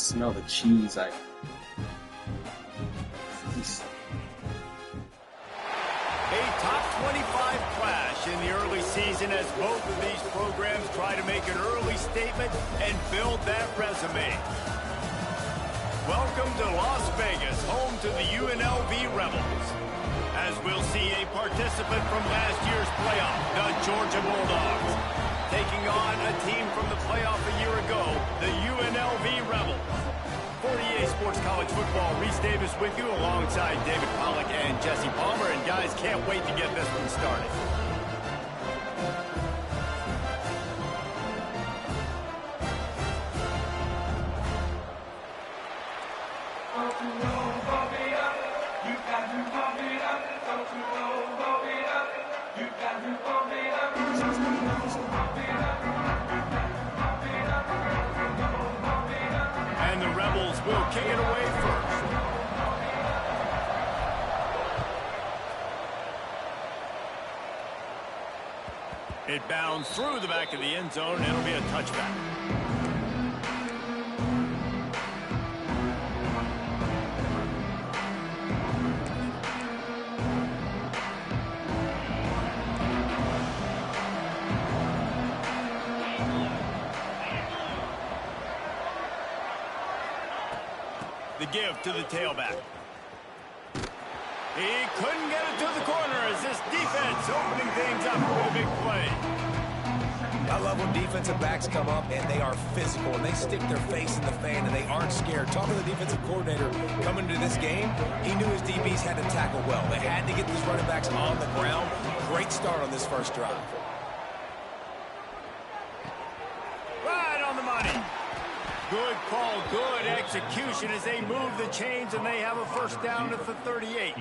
smell the cheese. A top 25 clash in the early season as both of these programs try to make an early statement and build that resume. Welcome to Las Vegas, home to the UNLV Rebels. As we'll see a participant from last year's playoff, the Georgia Bulldogs, taking on a team from the playoff a year ago, the UNLV Rebels. For EA Sports College Football, Reese Davis with you alongside David Pollack and Jesse Palmer. And guys, can't wait to get this one started. And the Rebels will kick it away first. It bounds through the back of the end zone, and it'll be a touchback. The give to the tailback. He couldn't get it to the corner as this defense opening things up with a big play. I love when defensive backs come up and they are physical and they stick their face in the fan and they aren't scared. Talking to the defensive coordinator coming into this game, he knew his DBs had to tackle well. They had to get these running backs on the ground. Great start on this first drive. Right on the money. Good call, good execution as they move the chains and they have a first down at the 38.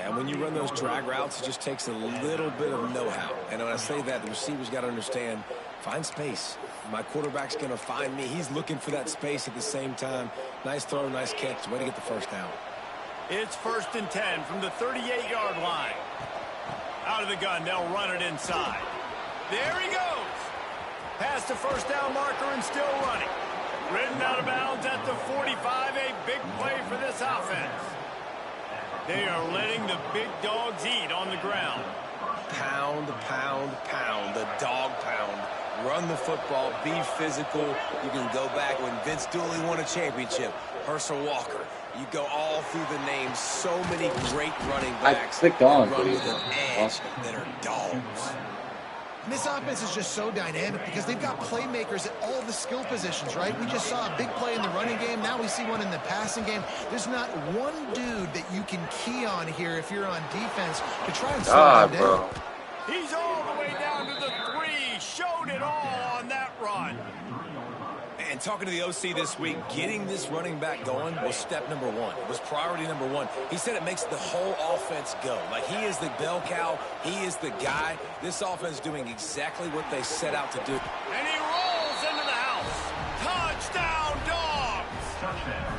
And when you run those drag routes, it just takes a little bit of know-how. And when I say that, the receiver's got to understand, find space. My quarterback's going to find me. He's looking for that space at the same time. Nice throw, nice catch. Way to get the first down. It's 1st and 10 from the 38-yard line. Out of the gun, they'll run it inside. There he goes. Past the first down marker and still running. Ridden out of bounds at the 45. A big play for this offense. They are letting the big dogs eat on the ground. Pound, pound, pound. The dog pound. Run the football. Be physical. You can go back when Vince Dooley won a championship. Herschel Walker. You go all through the names. So many great running backs. I clicked on. Running with an edge that are dogs. And this offense is just so dynamic because they've got playmakers at all the skill positions, right? We just saw a big play in the running game. Now we see one in the passing game. There's not one dude that you can key on here if you're on defense to try and slow him down. He's all the way down to the 3. Showed it all on that run. And talking to the OC this week, getting this running back going was step number 1. It was priority number 1. He said it makes the whole offense go. Like, he is the bell cow. He is the guy. This offense is doing exactly what they set out to do. And he rolls into the house. Touchdown, Dogs! Touchdown,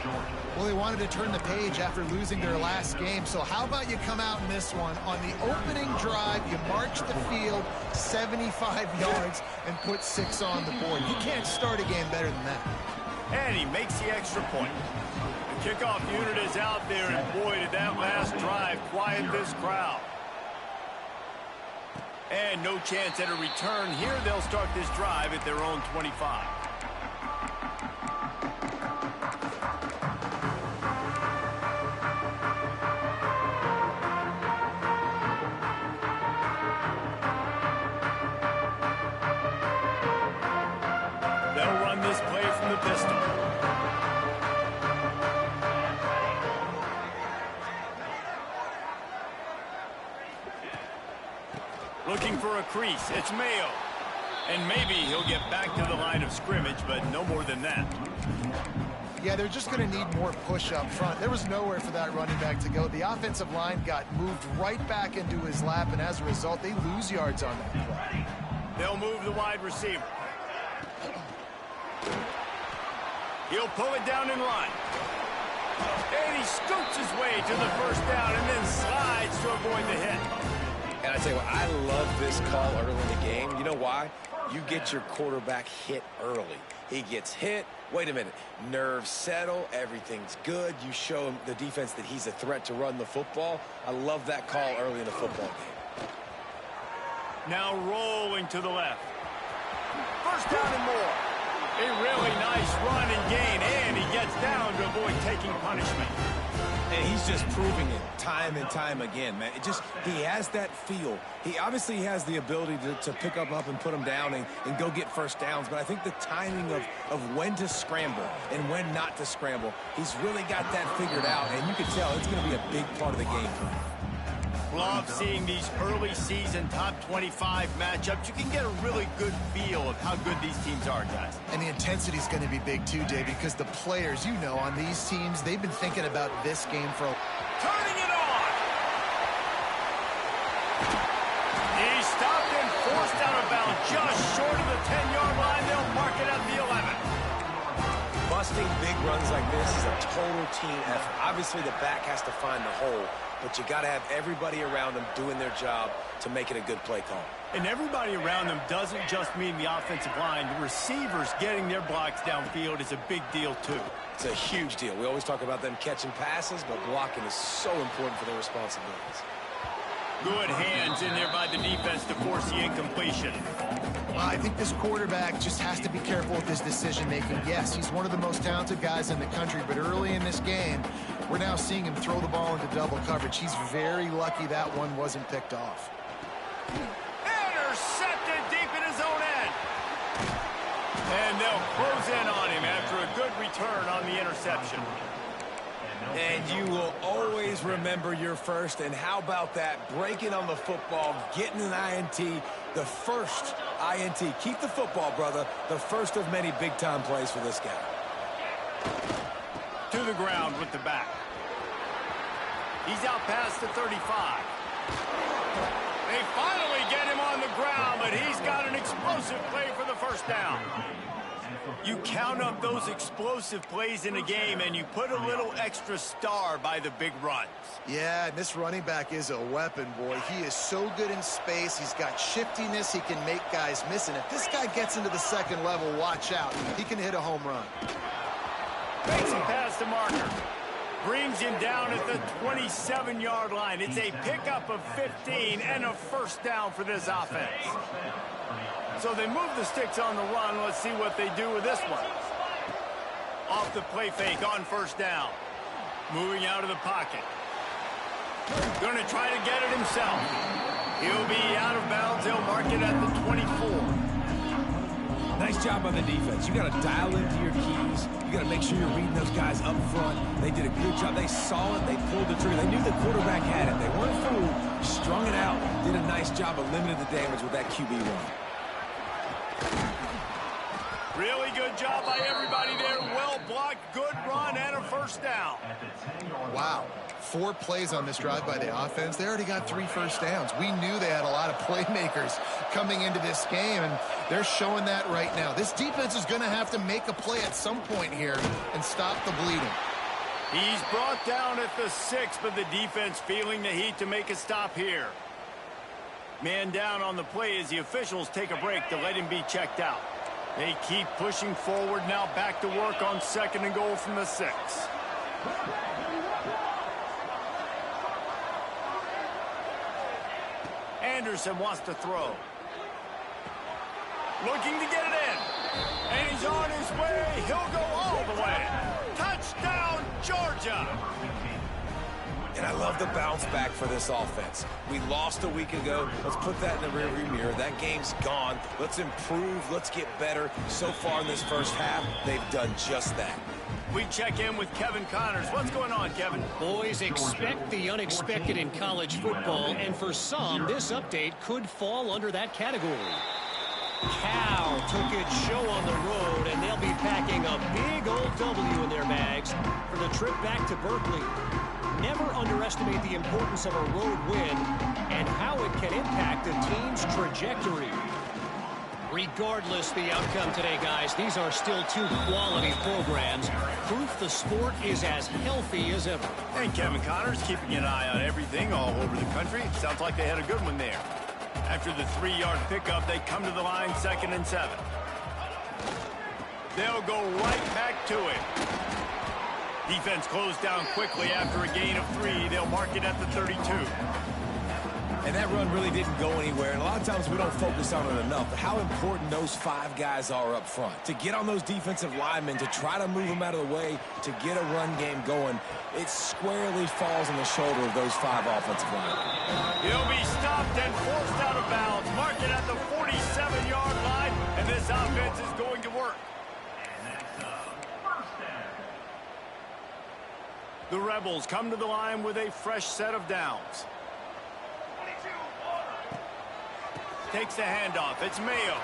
Georgia. Well, they wanted to turn the page after losing their last game, so how about you come out in this one? On the opening drive, you march the field 75 yards and put 6 on the board. You can't start a game better than that. And he makes the extra point. The kickoff unit is out there, and boy, did that last drive quiet this crowd. And no chance at a return here. They'll start this drive at their own 25. They'll run this play from the pistol. Looking for a crease. It's Mayo. And maybe he'll get back to the line of scrimmage, but no more than that. Yeah, they're just going to need more push up front. There was nowhere for that running back to go. The offensive line got moved right back into his lap, and as a result, they lose yards on that play. They'll move the wide receiver. He'll pull it down and run. And he scoots his way to the first down and then slides to avoid the hit. And I tell you what, I love this call early in the game. You know why? You get your quarterback hit early. He gets hit. Wait a minute. Nerves settle. Everything's good. You show the defense that he's a threat to run the football. I love that call early in the football game. Now rolling to the left. First down and more. A really nice run and gain, and he gets down to avoid taking punishment. And he's just proving it time and time again, man. He has that feel. He obviously has the ability to pick up and put him down and go get first downs. But I think the timing of when to scramble and when not to scramble, he's really got that figured out. And you can tell it's going to be a big part of the game for him. Love seeing these early season top 25 matchups. You can get a really good feel of how good these teams are, guys. And the intensity is going to be big too, Dave, because the players, you know, on these teams, they've been thinking about this game for turning it on. He's stopped and forced out of bounds just short of the 10-yard line. They'll mark it at the 11. Busting big runs like this is a total team effort. Obviously, the back has to find the hole, but you got to have everybody around them doing their job to make it a good play call. And everybody around them doesn't just mean the offensive line. The receivers getting their blocks downfield is a big deal, too. It's a huge deal. We always talk about them catching passes, but blocking is so important for their responsibilities. Good hands in there by the defense to force the incompletion. I think this quarterback just has to be careful with his decision-making. Yes, he's one of the most talented guys in the country, but early in this game, we're now seeing him throw the ball into double coverage. He's very lucky that one wasn't picked off. Intercepted deep in his own end. And they'll close in on him after a good return on the interception. And you will always remember your first. And how about that? Breaking on the football, getting an INT, the first INT. Keep the football, brother. The first of many big-time plays for this guy. To the ground with the back. He's out past the 35. They finally get him on the ground, but he's got an explosive play for the first down. You count up those explosive plays in a game, and you put a little extra star by the big runs. Yeah, this running back is a weapon, boy. He is so good in space. He's got shiftiness. He can make guys miss. And if this guy gets into the second level, watch out. He can hit a home run. Makes him past the marker. Brings him down at the 27-yard line. It's a pickup of 15 and a first down for this offense. So they move the sticks on the run. Let's see what they do with this one. Off the play fake on first down. Moving out of the pocket. Going to try to get it himself. He'll be out of bounds. They'll mark it at the 24. Nice job by the defense. You got to dial into your keys. You got to make sure you're reading those guys up front. They did a good job. They saw it. They pulled the trigger. They knew the quarterback had it. They weren't fooled. Strung it out. Did a nice job of limiting the damage with that QB run. Really good job by everybody there. Well blocked, good run, and a first down. Wow. 4 plays on this drive by the offense. They already got 3 first downs. We knew they had a lot of playmakers coming into this game, and they're showing that right now. This defense is going to have to make a play at some point here and stop the bleeding. He's brought down at the 6, but the defense feeling the heat to make a stop here. Man down on the play as the officials take a break to let him be checked out. They keep pushing forward now, back to work on 2nd and goal from the 6. Anderson wants to throw. Looking to get it in. And he's on his way. He'll go all the way. Touchdown, Georgia. And I love the bounce back for this offense. We lost a week ago. Let's put that in the rearview mirror. That game's gone. Let's improve. Let's get better. So far in this first half, they've done just that. We check in with Kevin Connors. What's going on, Kevin? Boys, expect the unexpected in college football, and for some, this update could fall under that category. Cal took its show on the road, and they'll be packing a big old W in their bags for the trip back to Berkeley. Never underestimate the importance of a road win and how it can impact a team's trajectory. Regardless the outcome today, guys, these are still 2 quality programs. Proof the sport is as healthy as ever. And Kevin Connors keeping an eye on everything all over the country. Sounds like they had a good one there. After the 3-yard pickup, they come to the line 2nd and 7. They'll go right back to it. Defense closed down quickly after a gain of 3. They'll mark it at the 32. And that run really didn't go anywhere. And a lot of times we don't focus on it enough. But how important those 5 guys are up front. To get on those defensive linemen, to try to move them out of the way, to get a run game going, it squarely falls on the shoulder of those 5 offensive linemen. He'll be stopped and forced out of bounds. Mark it at the 47-yard line. And this offense is going to work. The Rebels come to the line with a fresh set of downs. Takes the handoff. It's Mayo.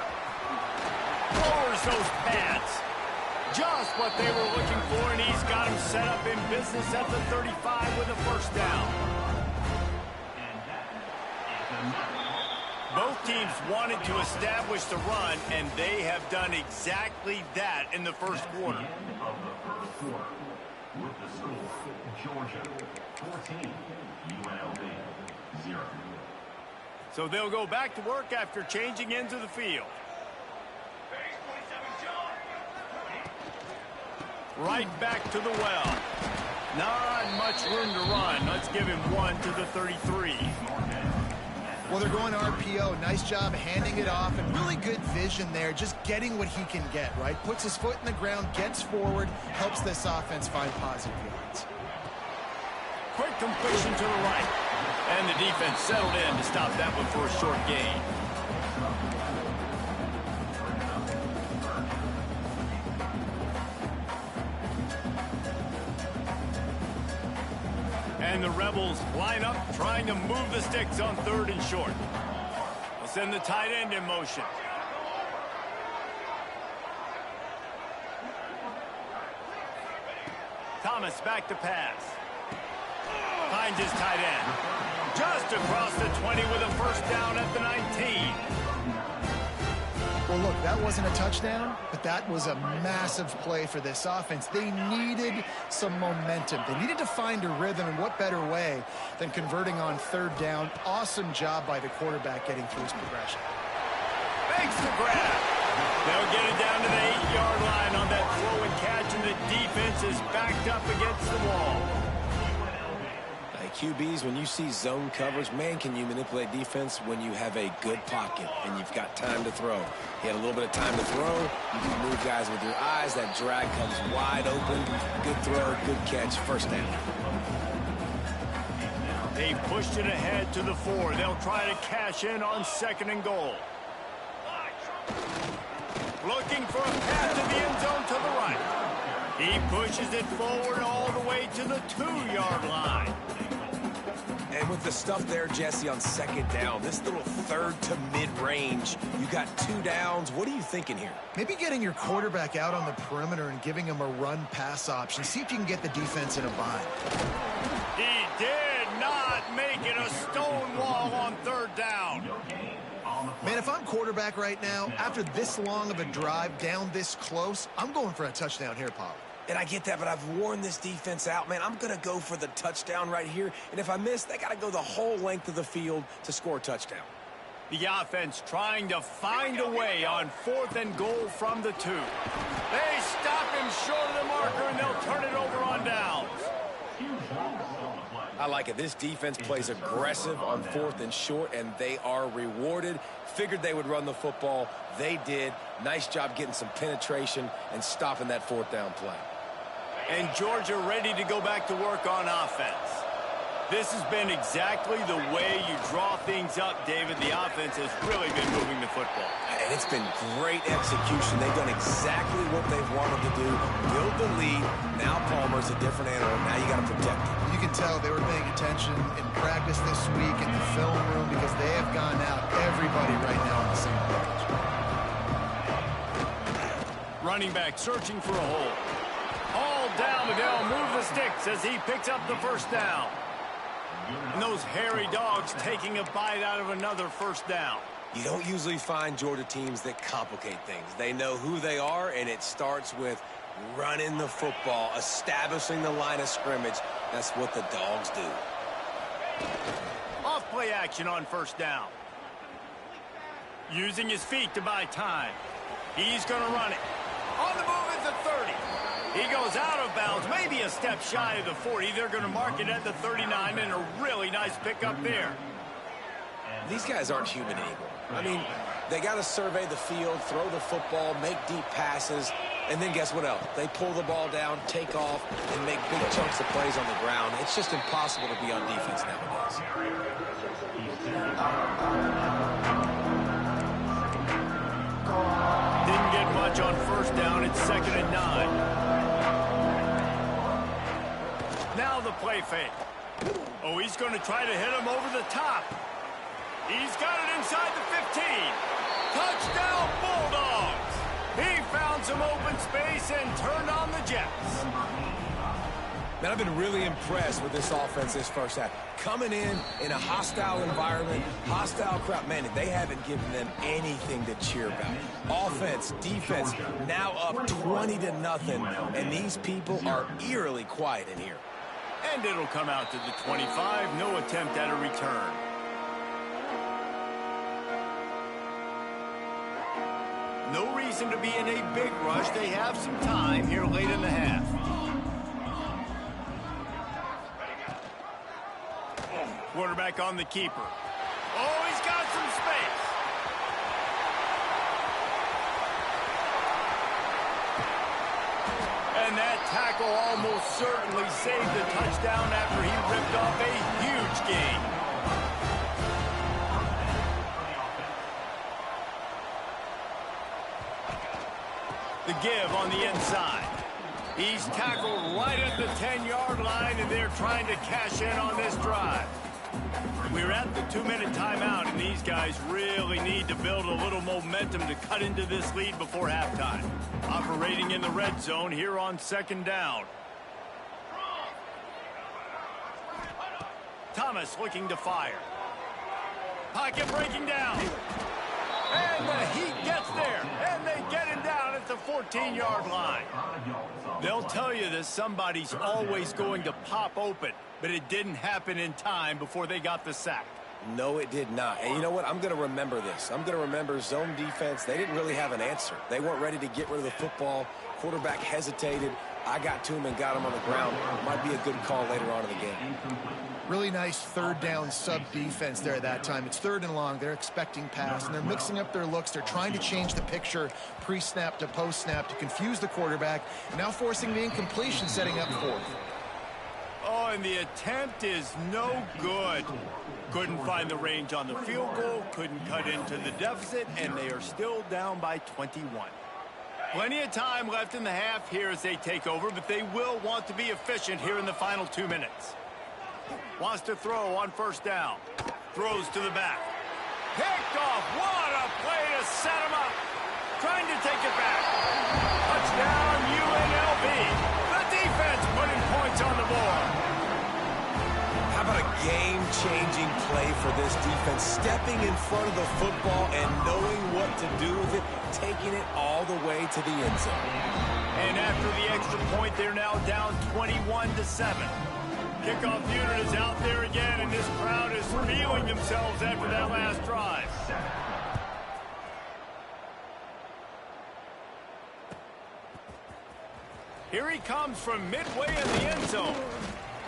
Lowers those pads. Just what they were looking for, and he's got him set up in business at the 35 with a first down. Both teams wanted to establish the run, and they have done exactly that in the first quarter. With the score, Georgia 14, UNLV 0. So they'll go back to work after changing into the field. Right back to the well. Not much room to run. Let's give him 1 to the 33. Well, they're going RPO. Nice job handing it off, and really good vision there, just getting what he can get, right? Puts his foot in the ground, gets forward, helps this offense find positive yards. Quick completion to the right. And the defense settled in to stop that one for a short gain. And the Rebels line up, trying to move the sticks on 3rd and short. They'll send the tight end in motion. Thomas back to pass. Finds his tight end. Just across the 20 with a first down at the 19. Well, look, that wasn't a touchdown, but that was a massive play for this offense. They needed some momentum. They needed to find a rhythm, and what better way than converting on 3rd down. Awesome job by the quarterback getting through his progression. Makes the grab. They'll get it down to the 8-yard line on that throw and catch, and the defense is backed up against the wall. QBs, when you see zone coverage, man, can you manipulate defense when you have a good pocket and you've got time to throw. He had a little bit of time to throw. You can move guys with your eyes. That drag comes wide open. Good throw, good catch, first down. They pushed it ahead to the 4. They'll try to cash in on 2nd and goal. Looking for a pass to the end zone to the right. He pushes it forward all the way to the 2-yard line. And with the stuff there, Jesse, on 2nd down, this little 3rd to mid-range, you got 2 downs. What are you thinking here? Maybe getting your quarterback out on the perimeter and giving him a run-pass option. See if you can get the defense in a bind. He did not make it a stone wall on 3rd down. Man, if I'm quarterback right now, after this long of a drive down this close, I'm going for a touchdown here, Paul. And I get that, but I've worn this defense out. Man, I'm going to go for the touchdown right here. And if I miss, they got to go the whole length of the field to score a touchdown. The offense trying to find a way on 4th and goal from the 2. They stop him short of the marker, and they'll turn it over on downs. I like it. This defense plays aggressive on 4th and short, and they are rewarded. Figured they would run the football. They did. Nice job getting some penetration and stopping that 4th down play. And Georgia ready to go back to work on offense. This has been exactly the way you draw things up, David. The offense has really been moving the football. And it's been great execution. They've done exactly what they've wanted to do. Build the lead. Now Palmer's a different animal. Now you got to protect him. You can tell they were paying attention in practice this week in the film room because they have gone out, everybody right now on the same page. Running back searching for a hole. All down, Miguel move the sticks as he picks up the first down. And those hairy dogs taking a bite out of another first down. You don't usually find Georgia teams that complicate things. They know who they are, and it starts with running the football, establishing the line of scrimmage. That's what the dogs do. Off play action on first down. Using his feet to buy time. He's going to run it. On the move at the 30. He goes out of bounds, maybe a step shy of the 40. They're going to mark it at the 39, and a really nice pickup there. These guys aren't human anymore. I mean, they got to survey the field, throw the football, make deep passes, and then guess what else? They pull the ball down, take off, and make big chunks of plays on the ground. It's just impossible to be on defense nowadays. Didn't get much on first down. It's 2nd and 9. Now the play fake. Oh, he's going to try to hit him over the top. He's got it inside the 15. Touchdown, Bulldogs. He found some open space and turned on the Jets. Man, I've been really impressed with this offense this first half. Coming in a hostile environment, hostile crowd. Man, they haven't given them anything to cheer about. Offense, defense, now up 20-0, and these people are eerily quiet in here. And it'll come out to the 25. No attempt at a return. No reason to be in a big rush. They have some time here late in the half. Quarterback on the keeper. Oh, he's got some space. And that tackle almost certainly saved the touchdown after he ripped off a huge gain. The give on the inside. He's tackled right at the 10-yard line, and they're trying to cash in on this drive. We're at the 2-minute timeout, and these guys really need to build a little momentum to cut into this lead before halftime. Operating in the red zone here on 2nd down. Thomas looking to fire. Pocket breaking down. And the Heat gets there, and they get him down at the 14-yard line. They'll tell you that somebody's always going to pop open, but it didn't happen in time before they got the sack. No, it did not. And you know what? I'm going to remember this. I'm going to remember zone defense. They didn't really have an answer. They weren't ready to get rid of the football. Quarterback hesitated. I got to him and got him on the ground. Might be a good call later on in the game. Really nice 3rd down sub defense there at that time. It's 3rd and long. They're expecting pass, and they're mixing up their looks. They're trying to change the picture pre-snap to post-snap to confuse the quarterback, and now forcing the incompletion, setting up 4th. Oh, and the attempt is no good. Couldn't find the range on the field goal, couldn't cut into the deficit, and they are still down by 21. Plenty of time left in the half here as they take over, but they will want to be efficient here in the final 2 minutes. Wants to throw on 1st down. Throws to the back. Picked off. What a play to set him up. Trying to take it back. Touchdown, UNLV. The defense putting points on the board. How about a game-changing play for this defense? Stepping in front of the football and knowing what to do with it, taking it all the way to the end zone. And after the extra point, they're now down 21-7. Kickoff unit is out there again, and this crowd is feeling themselves after that last drive. Here he comes from midway in the end zone.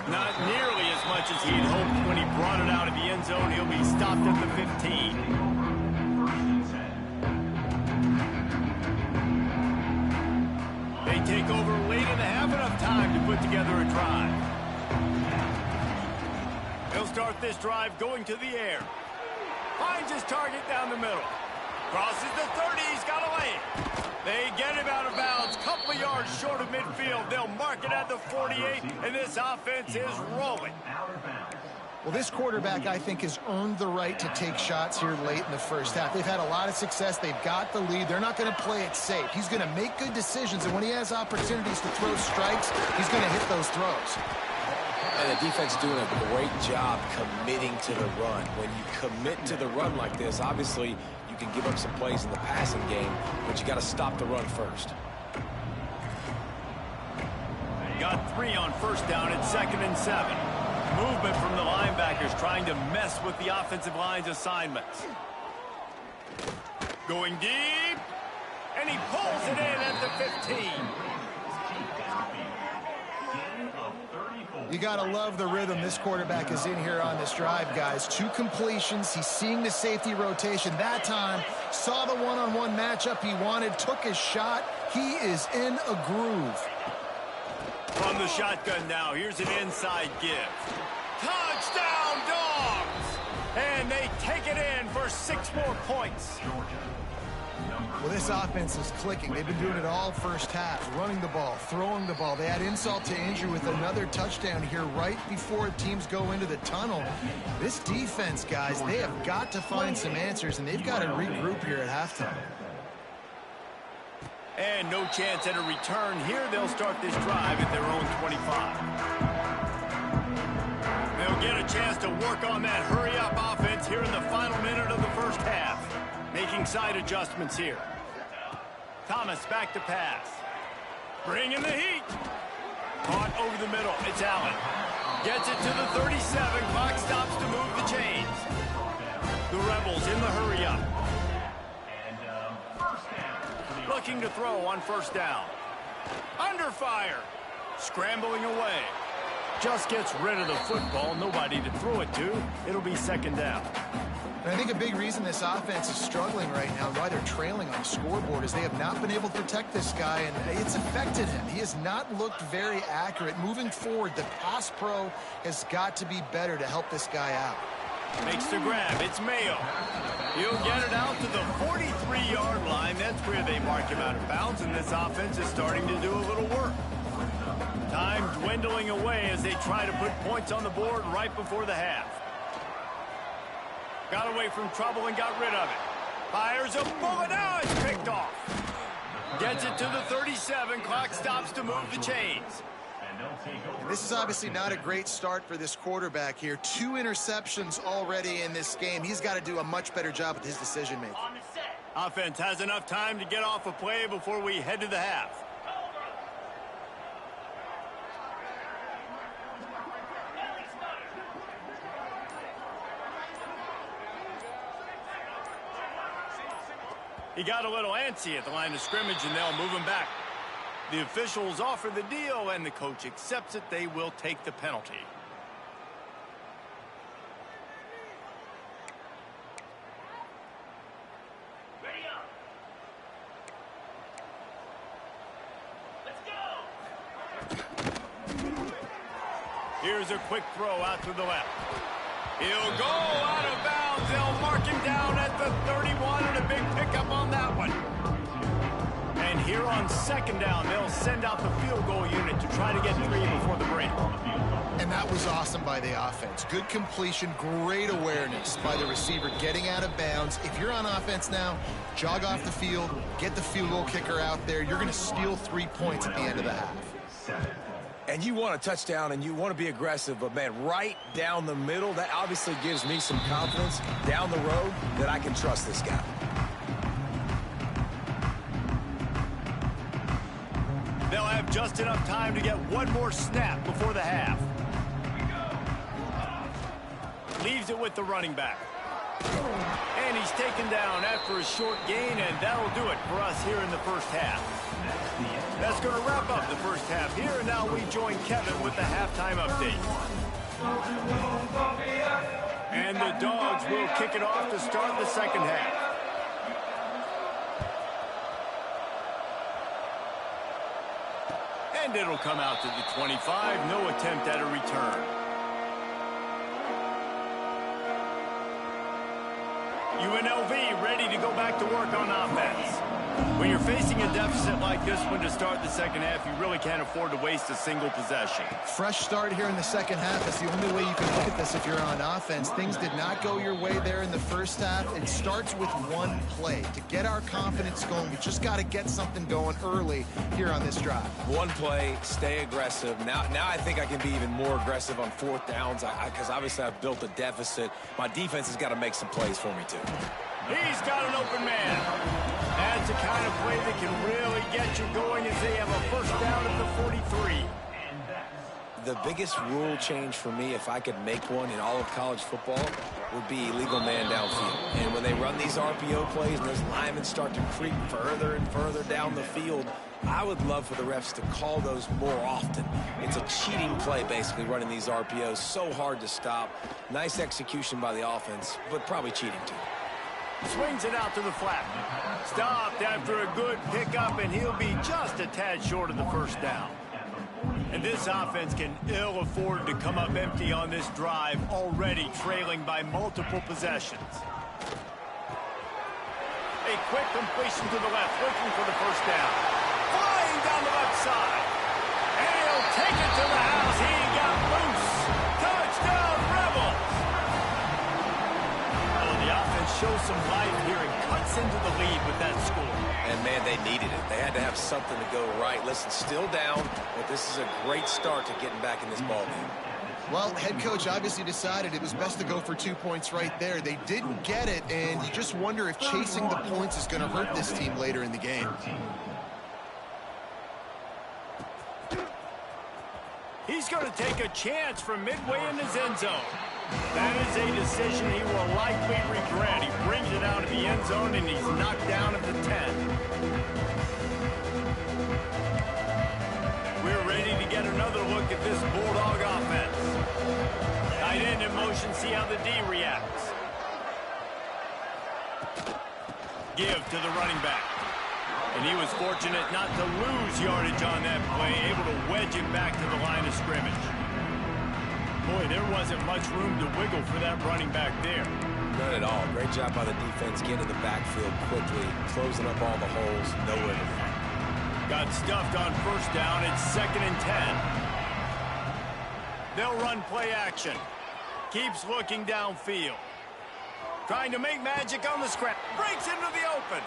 Not nearly as much as he'd hoped when he brought it out of the end zone. He'll be stopped at the 15. They take over late in the half, enough time to put together a drive. He'll start this drive going to the air. Finds his target down the middle. Crosses the 30. He's got a lane. They get him out of bounds. Couple of yards short of midfield. They'll mark it at the 48, and this offense is rolling. Well, this quarterback, I think, has earned the right to take shots here late in the first half. They've had a lot of success. They've got the lead. They're not going to play it safe. He's going to make good decisions, and when he has opportunities to throw strikes, he's going to hit those throws. And the defense doing a great job committing to the run. When you commit to the run like this, obviously you can give up some plays in the passing game, but you got to stop the run first. Got 3 on 1st down at 2nd and 7. Movement from the linebackers trying to mess with the offensive line's assignments. Going deep. And he pulls it in at the 15. You got to love the rhythm this quarterback is in here on this drive, guys. 2 completions. He's seeing the safety rotation. That time, saw the one-on-one matchup he wanted, took his shot. He is in a groove. From the shotgun now, here's an inside give. Touchdown, Dogs! And they take it in for 6 more points. Well, this offense is clicking. They've been doing it all first half, running the ball, throwing the ball. They had insult to injury with another touchdown here right before teams go into the tunnel. This defense, guys, they have got to find some answers, and they've got to regroup here at halftime. And no chance at a return here. They'll start this drive at their own 25. They'll get a chance to work on that hurry-up offense here in the final minute of the first half. Making side adjustments here. Thomas back to pass. Bringing the heat. Caught over the middle. It's Allen. Gets it to the 37. Clock stops to move the chains. The Rebels in the hurry-up. Looking to throw on first down. Under fire. Scrambling away. Just gets rid of the football. Nobody to throw it to. It'll be second down. And I think a big reason this offense is struggling right now, why they're trailing on the scoreboard, is they have not been able to protect this guy, and it's affected him. He has not looked very accurate. Moving forward, the pass pro has got to be better to help this guy out. Makes the grab. It's Mayo. He'll get it out to the 43-yard line. That's where they mark him out of bounds, and this offense is starting to do a little work. Time dwindling away as they try to put points on the board right before the half. Got away from trouble and got rid of it. Fires a bullet. Now it's picked off. Gets it to the 37. Clock stops to move the chains. And this is obviously not a great start for this quarterback here. 2 interceptions already in this game. He's got to do a much better job with his decision-making. Offense has enough time to get off a play before we head to the half. He got a little antsy at the line of scrimmage, and they'll move him back. The officials offer the deal, and the coach accepts it. They will take the penalty. Ready up. Let's go. Here's a quick throw out to the left. He'll go out of bounds. They'll mark him down at the 31, and a big pickup on that one. And here on second down, they'll send out the field goal unit to try to get 3 before the break. And that was awesome by the offense. Good completion, great awareness by the receiver getting out of bounds. If you're on offense now, jog off the field, get the field goal kicker out there. You're going to steal 3 points at the end of the half. And you want a touchdown and you want to be aggressive, but man, right down the middle, that obviously gives me some confidence down the road that I can trust this guy. They'll have just enough time to get one more snap before the half. Leaves it with the running back. And he's taken down after a short gain, and that'll do it for us here in the first half. That's going to wrap up the first half here, and now we join Kevin with the halftime update. And the Dogs will kick it off to start the second half. And it'll come out to the 25. No attempt at a return. UNLV ready to go back to work on offense. When you're facing a deficit like this one to start the second half, you really can't afford to waste a single possession. Fresh start here in the second half. That's the only way you can look at this if you're on offense. Things did not go your way there in the first half. It starts with one play. To get our confidence going, we just got to get something going early here on this drive. One play, stay aggressive. Now I think I can be even more aggressive on 4th downs because obviously I've built a deficit. My defense has got to make some plays for me too. He's got an open man. That's the kind of play that can really get you going as they have a first down at the 43. The biggest rule change for me, if I could make one in all of college football, would be illegal man downfield. And when they run these RPO plays and those linemen start to creep further and further down the field, I would love for the refs to call those more often. It's a cheating play, basically, running these RPOs. So hard to stop. Nice execution by the offense, but probably cheating too. Swings it out to the flat. Stopped after a good pickup, and he'll be just a tad short of the first down. And this offense can ill afford to come up empty on this drive, already trailing by multiple possessions. A quick completion to the left, looking for the first down. Flying down the left side. And he'll take it to the house. He got loose. Touchdown, Rebels! Oh, the offense shows some life here and cuts into the lead with that score. And, man, they needed it. They had to have something to go right. Listen, still down, but this is a great start to getting back in this ballgame. Well, head coach obviously decided it was best to go for 2 points right there. They didn't get it, and you just wonder if chasing the points is going to hurt this team later in the game. He's going to take a chance from midway in his end zone. That is a decision he will likely regret. He brings it out of the end zone, and he's knocked down at the 10. We're ready to get another look at this Bulldog offense. Tight end in motion, see how the D reacts. Give to the running back. And he was fortunate not to lose yardage on that play, able to wedge it back to the line of scrimmage. Boy, there wasn't much room to wiggle for that running back there. None at all. Great job by the defense getting in the backfield quickly, closing up all the holes. Nowhere to run. Got stuffed on first down. It's 2nd and 10. They'll run play action. Keeps looking downfield. Trying to make magic on the scrap. Breaks into the open.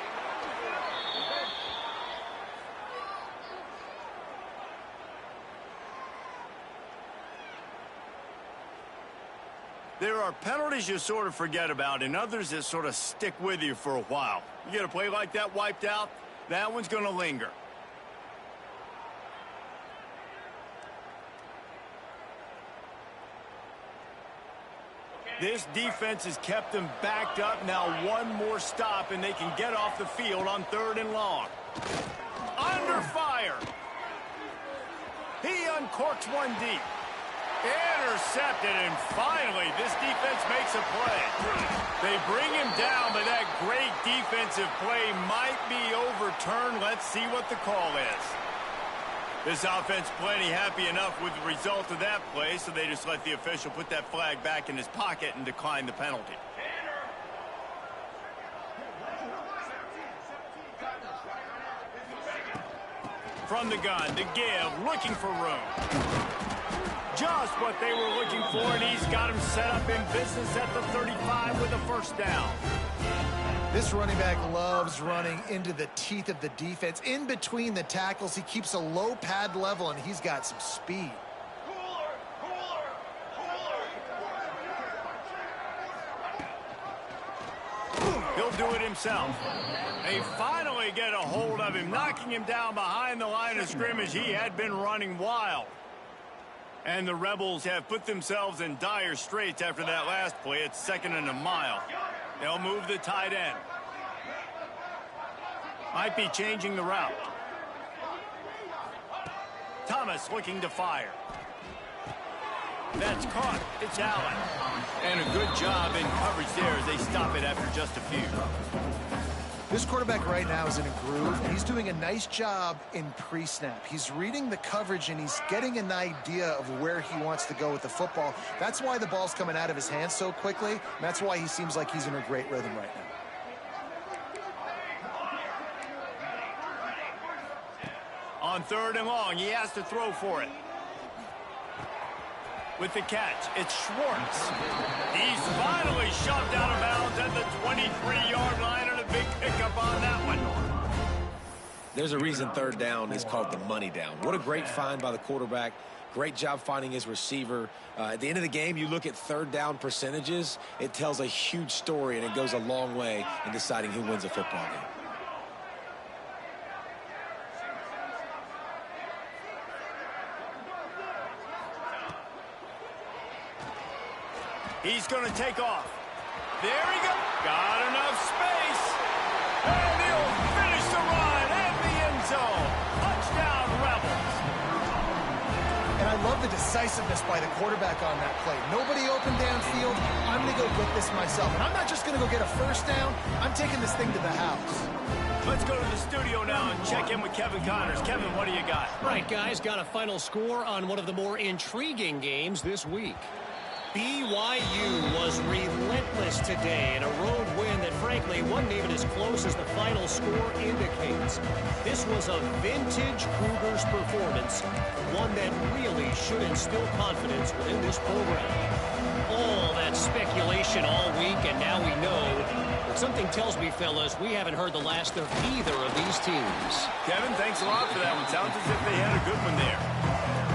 There are penalties you sort of forget about and others that sort of stick with you for a while. You get a play like that wiped out, that one's going to linger. This defense has kept them backed up. Now one more stop and they can get off the field on 3rd and long. Under fire. He uncorks one deep. Intercepted, and finally this defense makes a play. They bring him down, but that great defensive play might be overturned. Let's see what the call is. This offense plenty happy enough with the result of that play, so they just let the official put that flag back in his pocket and decline the penalty. From the gun, to give, looking for room. Just what they were looking for, and he's got him set up in business at the 35 with a first down. This running back loves running into the teeth of the defense. In between the tackles, he keeps a low pad level, and he's got some speed. He'll do it himself. They finally get a hold of him, knocking him down behind the line of scrimmage. He had been running wild. And the Rebels have put themselves in dire straits after that last play. It's 2nd and a mile. They'll move the tight end. Might be changing the route. Thomas looking to fire. That's caught. It's Allen. And a good job in coverage there as they stop it after just a few. This quarterback right now is in a groove. He's doing a nice job in pre-snap. He's reading the coverage, and he's getting an idea of where he wants to go with the football. That's why the ball's coming out of his hands so quickly, and that's why he seems like he's in a great rhythm right now. On 3rd and long, he has to throw for it. With the catch, it's Schwartz. He's finally shoved out of bounds at the 23-yard line, and a big pickup on that one. There's a reason 3rd down is called the money down. What a great find by the quarterback. Great job finding his receiver. At the end of the game, you look at 3rd down percentages. It tells a huge story, and it goes a long way in deciding who wins a football game. He's going to take off. There he goes. Got enough space. And he'll finish the run at the end zone. Touchdown, Rebels. And I love the decisiveness by the quarterback on that play. Nobody open downfield. I'm going to go get this myself. And I'm not just going to go get a first down. I'm taking this thing to the house. Let's go to the studio now and check in with Kevin Connors. Kevin, what do you got? Right, guys, got a final score on one of the more intriguing games this week. BYU was relentless today in a road win that, frankly, wasn't even as close as the final score indicates. This was a vintage Cougars performance, one that really should instill confidence within this program. All that speculation all week, and now we know. But something tells me, fellas, we haven't heard the last of either of these teams. Kevin, thanks a lot for that one. Sounds as if they had a good one there.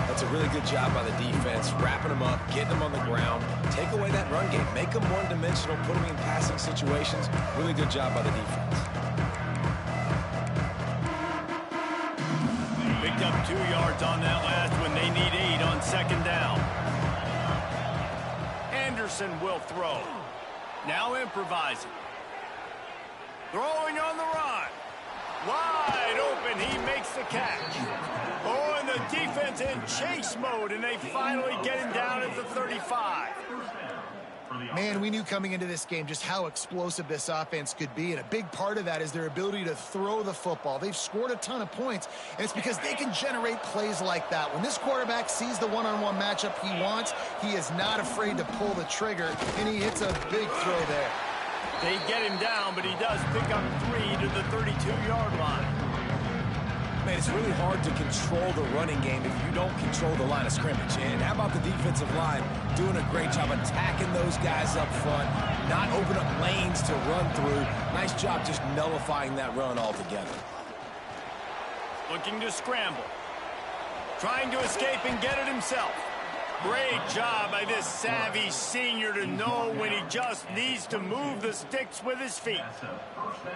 That's a really good job by the defense, wrapping them up, getting them on the ground, take away that run game, make them one-dimensional, put them in passing situations. Really good job by the defense. Picked up 2 yards on that last one. They need 8 on second down. Anderson will throw. Now improvising. Throwing on the run. Wide open. He makes the catch. Oh, and the defense in chase mode, and they finally get him down at the 35. Man, we knew coming into this game just how explosive this offense could be, and a big part of that is their ability to throw the football. They've scored a ton of points, and it's because they can generate plays like that. When this quarterback sees the one-on-one matchup he wants, he is not afraid to pull the trigger, and he hits a big throw there. They get him down, but he does pick up 3 to the 32-yard line. Man, it's really hard to control the running game if you don't control the line of scrimmage. And how about the defensive line doing a great job attacking those guys up front, not open up lanes to run through. Nice job just nullifying that run altogether. Looking to scramble. Trying to escape and get it himself. Great job by this savvy senior to know when he just needs to move the sticks with his feet.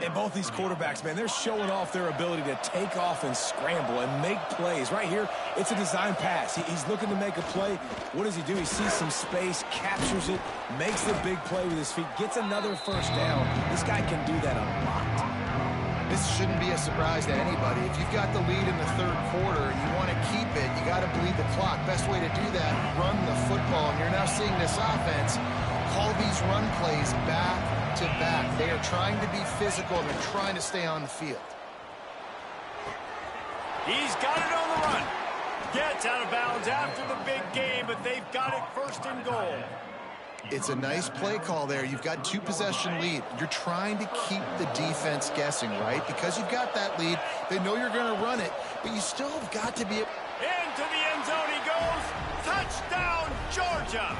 And both these quarterbacks, man, they're showing off their ability to take off and scramble and make plays. Right here, it's a design pass. He's looking to make a play. What does he do? He sees some space, captures it, makes the big play with his feet, gets another first down. This guy can do that a lot. This shouldn't be a surprise to anybody. If you've got the lead in the third quarter and you want to keep it, you got to bleed the clock. Best way to do that, run the football. And you're now seeing this offense call these run plays back to back. They are trying to be physical, and they're trying to stay on the field. He's got it on the run. Gets out of bounds after the big game, but they've got it first and goal. It's a nice play call there. You've got 2-possession lead. You're trying to keep the defense guessing, right? Because you've got that lead. They know you're going to run it, but you still have got to be... Into the end zone he goes. Touchdown, Georgia.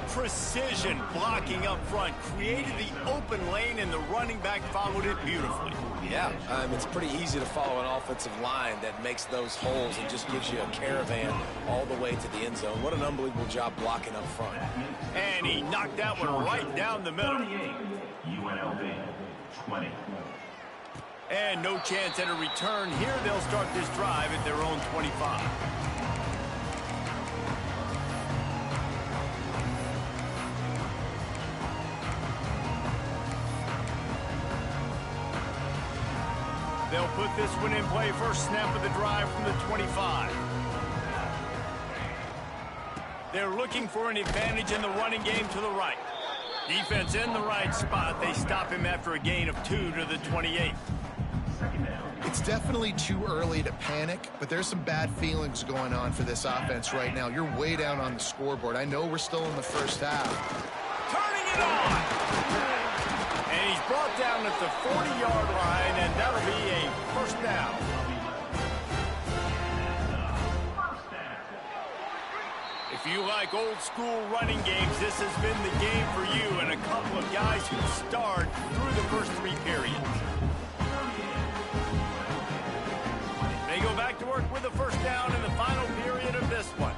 Precision blocking up front. Created the open lane, and the running back followed it beautifully. Yeah, it's pretty easy to follow an offensive line that makes those holes and just gives you a caravan all the way to the end zone. What an unbelievable job blocking up front. And he knocked that one right down the middle. 38, UNLV, 20. And no chance at a return here. They'll start this drive at their own 25. They'll put this one in play. First snap of the drive from the 25. They're looking for an advantage in the running game to the right. Defense in the right spot. They stop him after a gain of 2 to the 28. It's definitely too early to panic, but there's some bad feelings going on for this offense right now. You're way down on the scoreboard. I know we're still in the first half. Turning it on! And he's brought down at the 40-yard line, and that'll be a first down. If you like old-school running games, this has been the game for you and a couple of guys who starred through the first 3 periods. They go back to work with a first down in the final period of this one.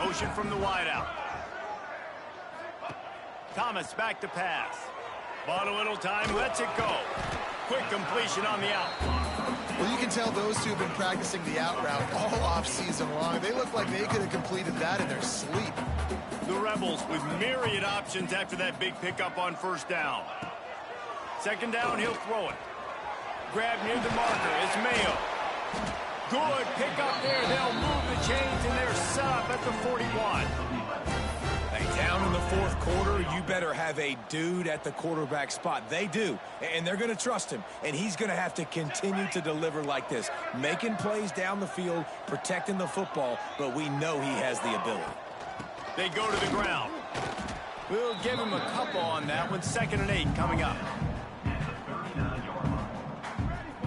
Motion from the wideout. Thomas back to pass. Bought a little time, lets it go. Quick completion on the out. Well, you can tell those two have been practicing the out route all off season long. They look like they could have completed that in their sleep. The Rebels with myriad options after that big pickup on first down. Second down, he'll throw it. Grab near the marker. It's Mayo. Good pickup there. They'll move the chains, and they're set up at the 41. Hey, down in the fourth quarter, you better have a dude at the quarterback spot. They do, and they're going to trust him, and he's going to have to continue to deliver like this, making plays down the field, protecting the football, but we know he has the ability. They go to the ground. We'll give him a couple on that one. 2nd and 8 coming up.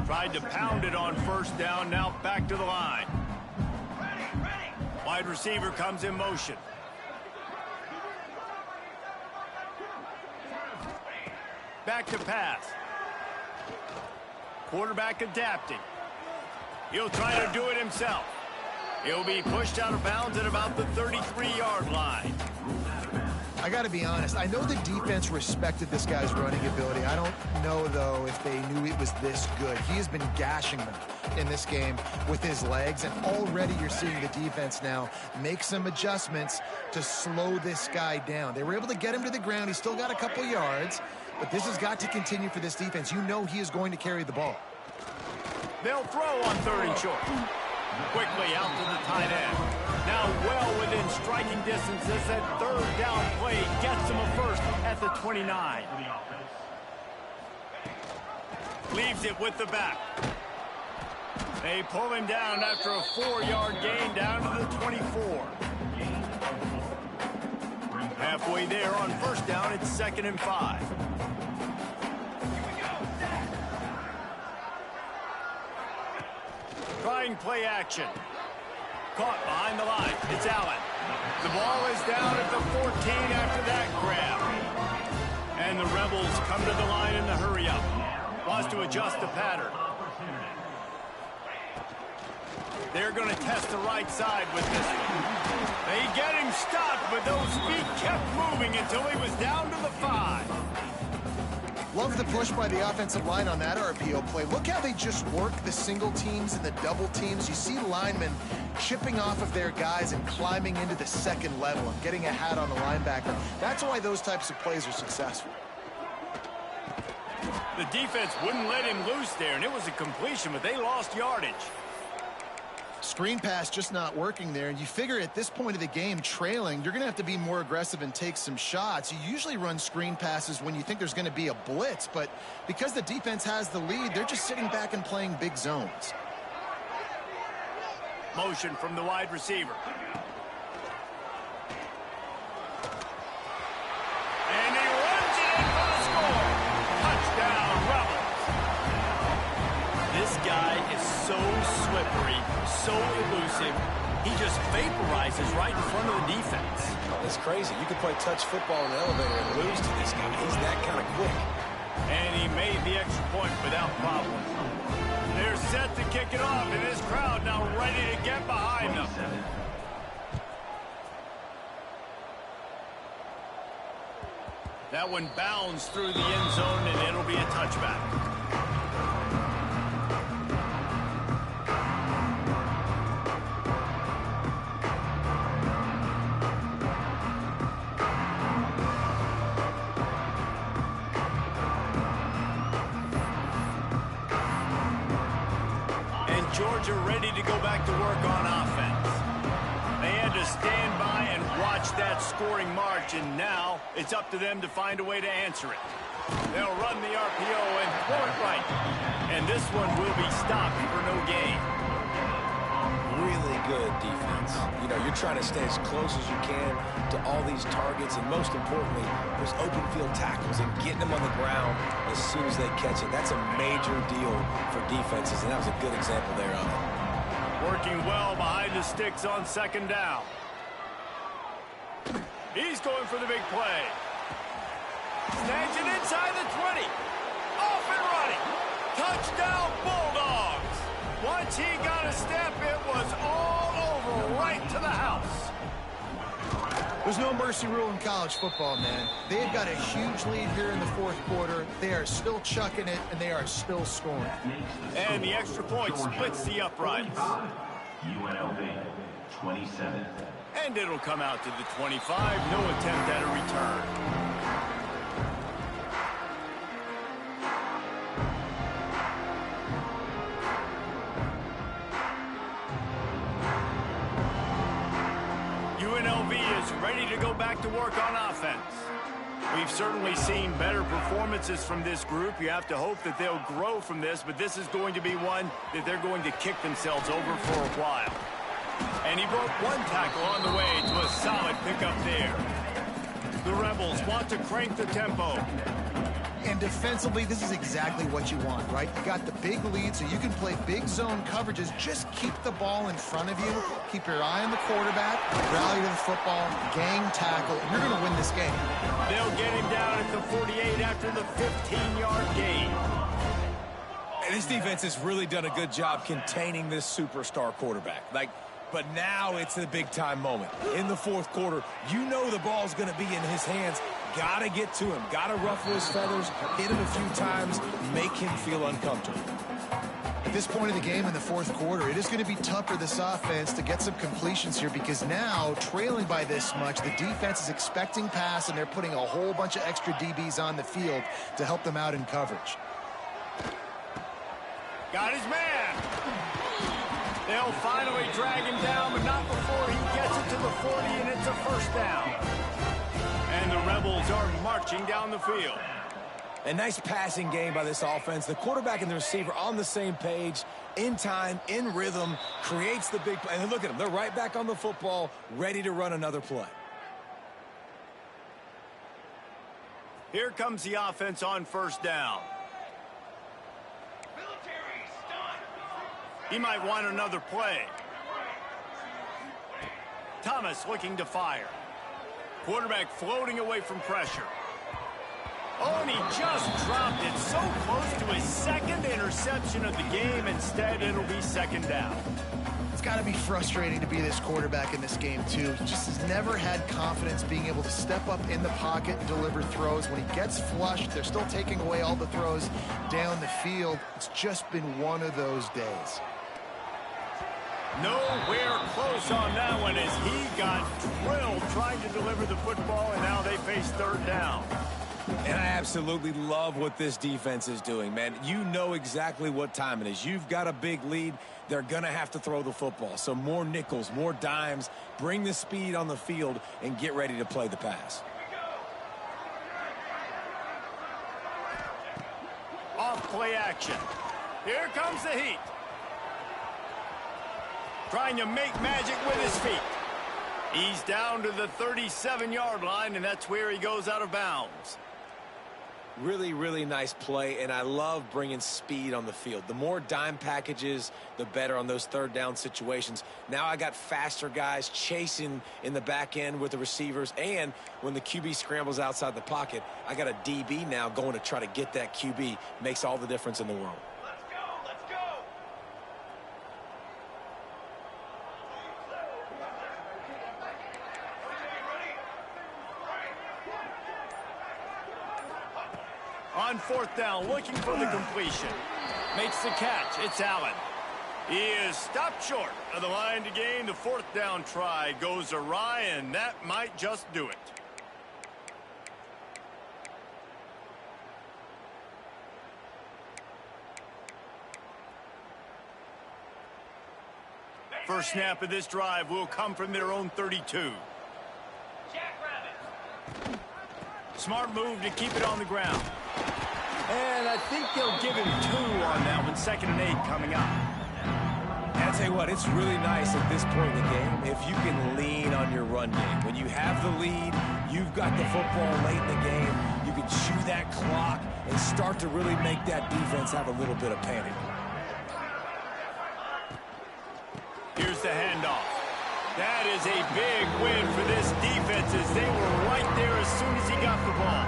Tried to pound it on first down, now back to the line. Wide receiver comes in motion. Back to pass. Quarterback adapting. He'll try to do it himself. He'll be pushed out of bounds at about the 33-yard line. I got to be honest. I know the defense respected this guy's running ability. I don't know, though, if they knew it was this good. He has been gashing them in this game with his legs, and already you're seeing the defense now make some adjustments to slow this guy down. They were able to get him to the ground. He's still got a couple yards, but this has got to continue for this defense. You know he is going to carry the ball. They'll throw on 3rd and short. Quickly out to the tight end. Now well within striking distance as that 3rd down play gets him a first at the 29. Leaves it with the back. They pull him down after a 4-yard gain down to the 24. Halfway there on first down, it's 2nd and 5. Trying play action. Caught behind the line. It's Allen. The ball is down at the 14 after that grab. And the Rebels come to the line in the hurry-up. Wants to adjust the pattern. They're going to test the right side with this one. They get him stopped, but those feet kept moving until he was down to the 5. Love the push by the offensive line on that RPO play. Look how they just work the single teams and the double teams. You see linemen chipping off of their guys and climbing into the 2nd level and getting a hat on the linebacker. That's why those types of plays are successful. The defense wouldn't let him loose there, and it was a completion, but they lost yardage. Screen pass just not working there, and you figure at this point of the game, trailing, you're going to have to be more aggressive and take some shots. You usually run screen passes when you think there's going to be a blitz, but because the defense has the lead, they're just sitting back and playing big zones. Motion from the wide receiver. And he runs it in for the score. Touchdown, Rebels. This guy is so slippery, so elusive. He just vaporizes right in front of the defense. It's crazy. You could play touch football in the elevator and lose to this guy. He's that kind of quick. And he made the extra point without problem. They're set to kick it off, and this crowd now ready to get behind them. That one bounds through the end zone, and it'll be a touchback. Georgia ready to go back to work on offense. They had to stand by and watch that scoring march, and now it's up to them to find a way to answer it. They'll run the RPO and throw it right. And this one will be stopped for no gain. Really good defense. You know, you're trying to stay as close as you can to all these targets, and most importantly, those open field tackles and getting them on the ground as soon as they catch it. That's a major deal for defenses, and that was a good example there of it. Working well behind the sticks on 2nd down. He's going for the big play. Snags it inside the 20. Off and running. Touchdown, Bulldogs. Once he got a step, it was all over right to the house. There's no mercy rule in college football, man. They've got a huge lead here in the fourth quarter. They are still chucking it, and they are still scoring. And the extra point splits the uprights. UNLV, 27. And it'll come out to the 25. No attempt at a return. UNLV is ready to go back to work on offense. We've certainly seen better performances from this group. You have to hope that they'll grow from this, but this is going to be one that they're going to kick themselves over for a while. And he broke one tackle on the way to a solid pickup there. The Rebels want to crank the tempo. And defensively, this is exactly what you want, right? You got the big lead, so you can play big zone coverages. Just keep the ball in front of you. Keep your eye on the quarterback. Rally to the football. Gang tackle. You're going to win this game. They'll get him down at the 48 after the 15-yard gain. And this defense has really done a good job containing this superstar quarterback. But now it's the big-time moment. In the fourth quarter, you know the ball's going to be in his hands. Got to get to him. Got to ruffle his feathers, hit him a few times, make him feel uncomfortable. At this point of the game in the fourth quarter, it is going to be tough for this offense to get some completions here because now, trailing by this much, the defense is expecting pass, and they're putting a whole bunch of extra DBs on the field to help them out in coverage. Got his man. They'll finally drag him down, but not before he gets it to the 40, and it's a first down. And the Rebels are marching down the field. A nice passing game by this offense. The quarterback and the receiver on the same page, in time, in rhythm, creates the big play. And look at them. They're right back on the football, ready to run another play. Here comes the offense on first down. He might want another play. Thomas looking to fire. Quarterback floating away from pressure. Oh, and he just dropped it so close to his second interception of the game. Instead, it'll be second down. It's got to be frustrating to be this quarterback in this game, too. He just has never had confidence being able to step up in the pocket and deliver throws. When he gets flushed, they're still taking away all the throws down the field. It's just been one of those days. Nowhere close on that one as he got drilled trying to deliver the football, and now they face third down. And I absolutely love what this defense is doing, man. You know exactly what time it is. You've got a big lead. They're going to have to throw the football. So more nickels, more dimes, bring the speed on the field, and get ready to play the pass. Off play action. Here comes the heat. Trying to make magic with his feet. He's down to the 37-yard line, and that's where he goes out of bounds. Really, really nice play, and I love bringing speed on the field. The more dime packages, the better on those third down situations. Now I got faster guys chasing in the back end with the receivers, and when the QB scrambles outside the pocket, I got a DB now going to try to get that QB. Makes all the difference in the world. On fourth down, looking for the completion. Makes the catch. It's Allen. He is stopped short of the line to gain. The fourth down try goes awry, and that might just do it. First snap of this drive will come from their own 32. Smart move to keep it on the ground. And I think they'll give him 2 on that one. 2nd and 8 coming up. And I'll tell you what, it's really nice at this point in the game if you can lean on your run game. When you have the lead, you've got the football late in the game, you can chew that clock and start to really make that defense have a little bit of panic. Here's the handoff. That is a big win for this defense as they were right there as soon as he got the ball.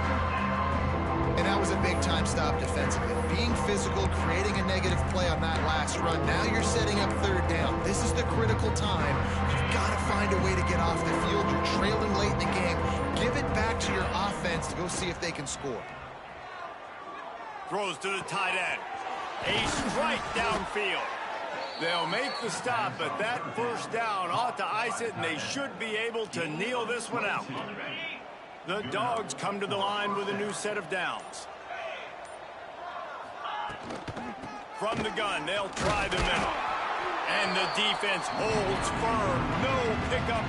And that was a big-time stop defensively. Being physical, creating a negative play on that last run. Now you're setting up third down. This is the critical time. You've got to find a way to get off the field. You're trailing late in the game. Give it back to your offense to go see if they can score. Throws to the tight end. A strike downfield. They'll make the stop, but that first down ought to ice it, and they should be able to kneel this one out. The Dogs come to the line with a new set of downs. From the gun, they'll try the middle. And the defense holds firm. No pickup